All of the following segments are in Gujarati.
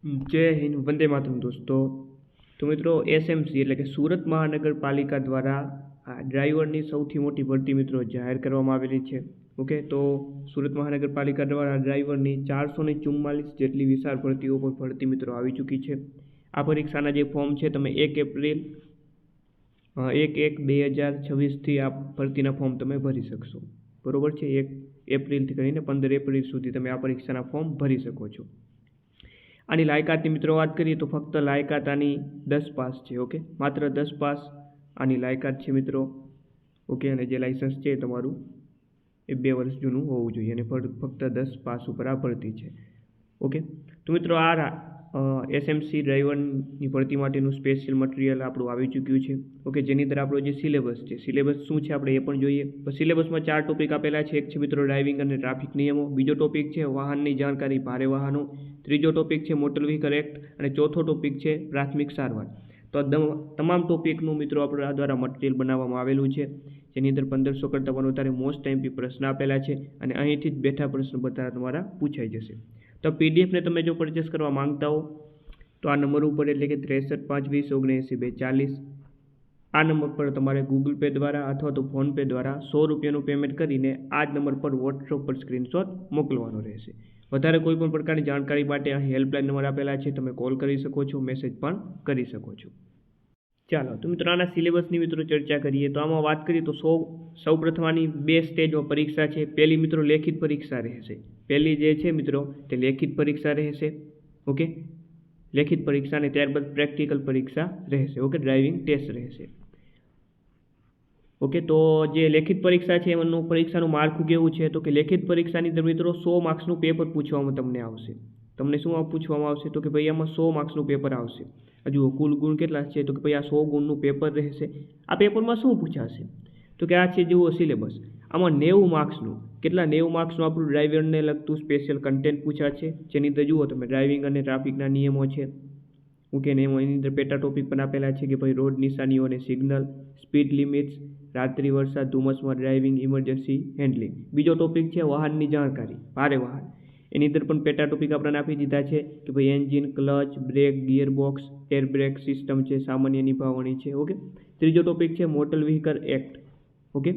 જય હિન્દ, વંદે માતરમ દોસ્તો। તો મિત્રો એસએમસી એટલે કે સુરત મહાનગરપાલિકા દ્વારા આ ડ્રાઈવરની સૌથી મોટી ભરતી મિત્રો જાહેર કરવામાં આવેલી છે। ઓકે, તો સુરત મહાનગરપાલિકા દ્વારા ડ્રાઈવરની 444 જેટલી વિશાળ ભરતીઓ પર ભરતી મિત્રો આવી ચૂકી છે। આ પરીક્ષાના જે ફોર્મ છે તમે 1 એપ્રિલ 1/1/2026થી આ ભરતીના ફોર્મ તમે ભરી શકશો, બરોબર છે। 1 એપ્રિલથી કરીને 15 એપ્રિલ સુધી તમે આ પરીક્ષાના ફોર્મ ભરી શકો છો। આની લાયકાતની મિત્રો વાત કરીએ તો ફક્ત લાયકાત આની 10 પાસ છે। ઓકે, માત્ર 10 પાસ આની લાયકાત છે મિત્રો। ઓકે, અને જે લાઇસન્સ છે તમારું એ 2 વર્ષ જૂનું હોવું જોઈએ અને ફક્ત 10 પાસ ઉપર આ ભરતી છે। ઓકે, તો મિત્રો આ એસએમસી ડ્રાઈવરની ભરતી માટેનું સ્પેશિયલ મટીરિયલ આપણું આવી ચૂક્યું છે। ઓકે, જેની અંદર આપણો જે સિલેબસ છે, સિલેબસ શું છે આપણે એ પણ જોઈએ। તો સિલેબસમાં 4 ટોપિક આપેલા છે। એક છે મિત્રો ડ્રાઇવિંગ અને ટ્રાફિક નિયમો, બીજો ટોપિક છે વાહનની જાણકારી ભારે વાહનો, ત્રીજો ટોપિક છે મોટર વ્હીકલ એક્ટ અને ચોથો ટોપિક છે પ્રાથમિક સારવાર। તો તમામ ટોપિકનું મિત્રો આપણા દ્વારા મટીરિયલ બનાવવામાં આવેલું છે, જેની અંદર 1500 કરતાં પણ વધારે મોસ્ટ એમપી પ્રશ્ન આપેલા છે અને અહીંથી જ બેઠા પ્રશ્ન બધા તમારા પૂછાઈ જશે। તો પીડીએફને તમે જો પરચેસ કરવા માંગતા હો તો આ નંબર ઉપર એટલે કે 63 520 79 240 આ નંબર પર તમારે ગૂગલ પે દ્વારા અથવા તો ફોનપે દ્વારા 100 રૂપિયાનું પેમેન્ટ કરીને આ જ નંબર પર વોટ્સઅપ પર સ્ક્રીનશોટ મોકલવાનો રહેશે। વધારે કોઈ પણ પ્રકારની જાણકારી માટે અહીં હેલ્પલાઇન નંબર આપેલા છે, તમે કોલ કરી શકો છો, મેસેજ પણ કરી શકો છો। ચાલો તો મિત્રો આના સિલેબસની મિત્રો ચર્ચા કરીએ તો આમાં વાત કરીએ તો સૌ પ્રથમ આની 2 સ્ટેજમાં પરીક્ષા છે। પહેલી મિત્રો લેખિત પરીક્ષા રહેશે। પહેલી જે છે મિત્રો તે લેખિત પરીક્ષા રહેશે। ઓકે, લેખિત પરીક્ષા અને ત્યારબાદ પ્રેક્ટિકલ પરીક્ષા રહેશે। ઓકે, ડ્રાઇવિંગ ટેસ્ટ રહેશે। ઓકે, તો જે લેખિત પરીક્ષા છે એમનું પરીક્ષાનું માળખું કેવું છે તો કે લેખિત પરીક્ષાની અંદર મિત્રો 100 માર્ક્સનું પેપર પૂછવામાં તમને આવશે। તમને શું પૂછવામાં આવશે તો કે ભાઈ આમાં 100 માર્ક્સનું પેપર આવશે। હજુ કુલ ગુણ કેટલા છે તો કે ભાઈ આ 100 ગુણનું પેપર રહેશે। આ પેપરમાં શું પૂછાશે તો કે આ છે જુઓ સિલેબસ, આમાં 90 માર્ક્સનું કેટલા 90 માર્ક્સનું આપણું ડ્રાઇવરને લગતું સ્પેશિયલ કન્ટેન્ટ પૂછાશે, જેની અંદર જુઓ તમે ડ્રાઇવિંગ અને ટ્રાફિકના નિયમો છે। ઓકે, ને એની અંદર પેટા ટોપિક પણ આપેલા છે કે ભાઈ રોડ નિશાનીઓ અને સિગ્નલ, સ્પીડ લિમિટ્સ, રાત્રિ વરસાદ ધુમ્મસમાં ડ્રાઇવિંગ, ઇમરજન્સી હેન્ડલિંગ। બીજો ટોપિક છે વાહનની જાણકારી ભારે વાહન, એની અંદર પણ પેટા ટોપિક આપણને આપી દીધા છે કે ભાઈ engine, clutch, brake, gearbox, air brake system છે, સામાન્ય નિભાવણી છે। ઓકે, ત્રીજો ટોપિક છે મોટર વ્હીકલ એક્ટ। ઓકે,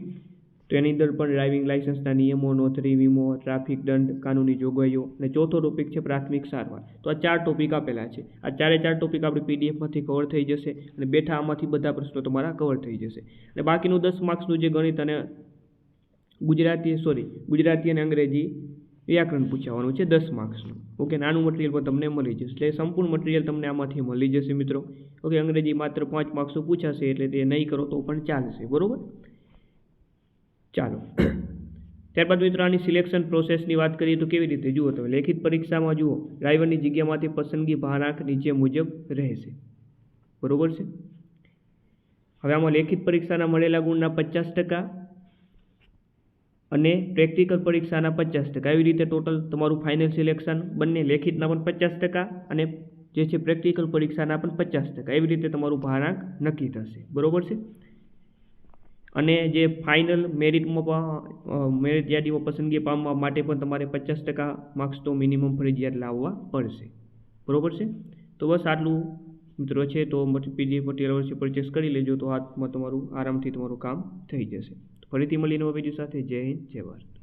તો એની અંદર પણ ડ્રાઇવિંગ લાઇસન્સના નિયમો, નોંધણી, વીમો, ટ્રાફિક દંડ, કાનૂની જોગવાઈઓ અને ચોથો ટોપિક છે પ્રાથમિક સારવાર। તો આ 4 ટોપિક આપેલા છે। આ 4 ટોપિક આપણી પીડીએફમાંથી કવર થઈ જશે અને બેઠા આમાંથી બધા પ્રશ્નો તમારા કવર થઈ જશે અને બાકીનું 10 માર્ક્સનું જે ગણિત અને ગુજરાતી અને અંગ્રેજી વ્યાકરણ પૂછવાનું છે 10 માર્ક્સનું। ઓકે, નાનું મટીરિયલ પણ તમને મળી જશે, એટલે સંપૂર્ણ મટીરિયલ તમને આમાંથી મળી જશે મિત્રો। ઓકે, અંગ્રેજી માત્ર 5 માર્ક્સનું પૂછાશે એટલે તે નહીં કરો તો પણ ચાલશે, બરોબર। ચાલો ત્યારબાદ મિત્રો આની સિલેક્શન પ્રોસેસની વાત કરીએ તો કેવી રીતે જુઓ તમે લેખિત પરીક્ષામાં જુઓ ડ્રાઈવરની જગ્યામાંથી પસંદગી ભારાંક નીચે મુજબ રહેશે, બરોબર છે। હવે આમાં લેખિત પરીક્ષાના મળેલા ગુણના 50% અને પ્રેક્ટિકલ પરીક્ષાના 50%, એવી રીતે ટોટલ તમારું ફાઇનલ સિલેક્શન બંને લેખિતના પણ 50% અને જે છે પ્રેક્ટિકલ પરીક્ષાના પણ 50%, એવી રીતે તમારું ભારાંક નક્કી થશે, બરોબર છે। અને જે ફાઇનલ મેરિટ યાદીમાં પસંદગી પામવા માટે પણ તમારે 50% માર્ક્સ તો મિનિમમ ફરજિયાત લાવવા પડશે, બરોબર છે। તો બસ આટલું મિત્રો છે, તો પીડીએફ મટીરિયલ અવશ્ય પરચેસ કરી લેજો, તો હાથમાં તમારું આરામથી તમારું કામ થઈ જશે। ફરીથી મળીને વિડીયો સાથે, જય હિન્દ, જય ભારત।